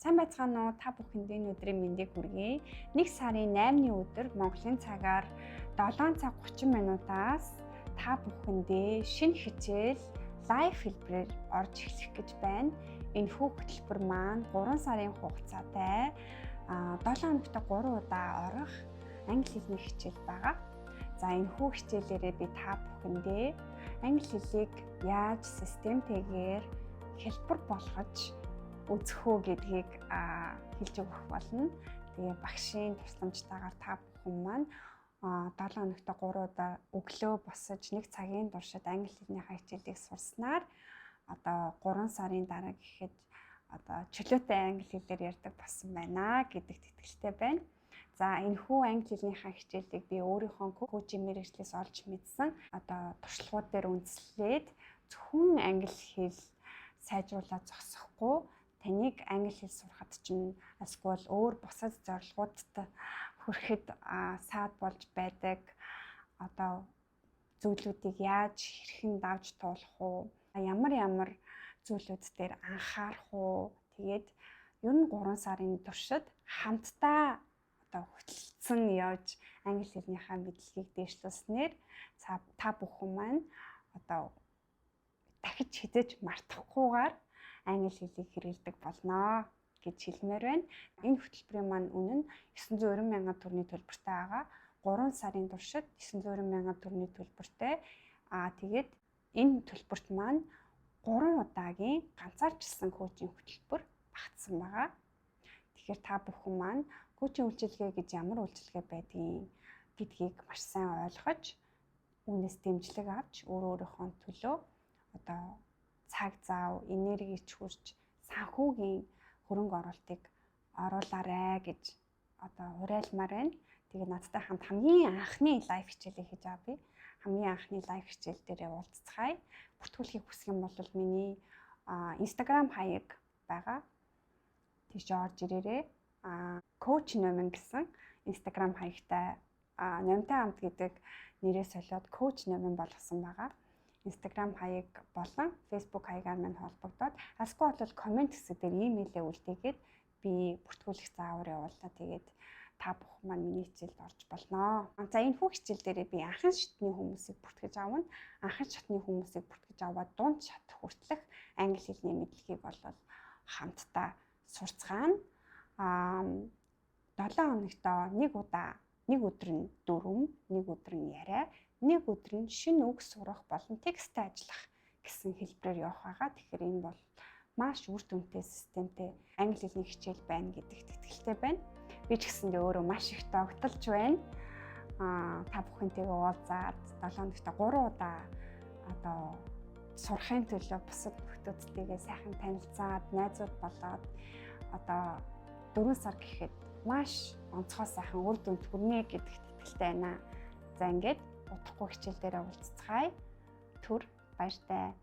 Сайн байцгаана уу? Та бүхэнд энэ өдрийн мэндийг хүргэе. 1 сарын 8-ны өдөр Монголын цагаар 7 цаг 30 минутаас та бүхэндээ шинэ хичээл лайв хэлбэрээр орж эхлэх гэж байна. Энэ хөтөлбөр маань 3 сарын хугацаатай 7 хоногт 3 удаа орох англи хэлний хичээл байгаа. За энэ хичээлээрээ би та бүхэндээ англи хэлийг яаж системтэйгээр хэлбэр болгож үзэх үү гэдгийг хэлж өгөх болно. Тэгээ багшийн тусламжтайгаар та бүхэн маань 7 хоногт 3 удаа өглөө босож 1 цагийн туршид англи хэлнийхээ хичээлийг сурснаар одоо 3 сарын дараа гэхэд одоо чөлөөтэй англи хэлээр ярьдаг болсон байна гэдэгт итгэлтэй байна. За энэхүү англи хэлнийхээ хичээлийг би өөрийнхөө коучинг мэргэжлээс олж мэдсэн одоо туршлагууд дээр үндэслээд зөвхөн англи хэл сайжруулаад зогсохгүй таныг англи хэл сурахад чинь эсвэл өөр бусад зорилгоудад хүрэхэд саад болж байдаг одоо зүйлүүдийг яаж хэрхэн давж туулах уу, ямар зүйлүүд дээр анхаарах уу, тэгээд ер нь 3 сарын туршид хамтдаа одоо хөтлөлтсөн явж англи хэлнийхээ мэдлэгийг дээшлүүлснээр та бүхэн маань одоо дахиж хизээж мартахгүйгээр англи хэлийг хэрэглэдэг болно гэж хэлмээр байна. Энэ хөтөлбөрийн маань үнэ нь 920 мянган төгрөгийн төлбөртэй байгаа. 3 сарын туршид 920 мянган төгрөгийн төлбөртэй. Тэгээд энэ төлбөрт маань 3 удаагийн ганцаарчилсан коучинг хөтөлбөр багтсан байгаа. Тэгэхээр та бүхэн маань коучинг үйлчилгээ гэж ямар үйлчилгээ байдгийг гэдгийг маш сайн ойлгож, үүнээс дэмжлэг авч өөрийнхөө төлөө одоо цаг зав, энерги чухурч санхүүгийн хөрөнгө оруулалтыг оруулаарай гэж одоо уриалмаар байна. Тэгээд надтай хамт хамгийн анхны лайв хичээлийг хийж байгаа би. Хамгийн анхны лайв хичээл дээрээ уулзцгаая. Бүртгүүлэхийг хүсэх юм бол миний Instagram хаяг байгаа. Тийш орж ирээрэй. Коуч номин гэсэн Instagram хаягтай номтой хамт гэдэг нэрээ солиод коуч номин болгосон байгаа. Instagram хаяг болон Facebook хаягаар минь холбогдоод асгүй бол комент хэсгээр имэйлээ үлдээгээд би бүртгүүлэх заавар явуулна. Тэгээд та бүхэн маань миний хичээлд орж болно. За энэ хичээл дээрээ би анхан шатны хүмүүсийг бүртгэж авна. Анхан шатны хүмүүсийг бүртгэж аваад дунд шат хүртэлх англи хэлний мэдлэгийг бол хамтдаа сурцгаана. 7 хоногт 1 удаа, 1 өдөр нь дүрм, 1 өдөр нь яриа, 1 өдөр нь шинэ үг сурах болон тексттэй ажиллах гэсэн хэлбэрээр явах байгаа. Тэгэхээр энэ бол маш үр дүнтэй системтэй англи хэлний хичээл байна гэдэгт итгэлтэй байна. Би ч гэсэндээ өөрөө маш их тогтолж байна. Та бүхэнтэйгээ уулзаад 7 хоногт 3 удаа одоо сурахын төлөө бусад бүхтүүдтэйгээ сайхан танилцаад, найзууд болоод одоо 4 сар гэхэд маш онцгой сайхан үр дүнд хүрнэ гэдэгт итгэлтэй байна. За ингээд удахгүй хичээл дээр уулзцгаая. Түр баяртай.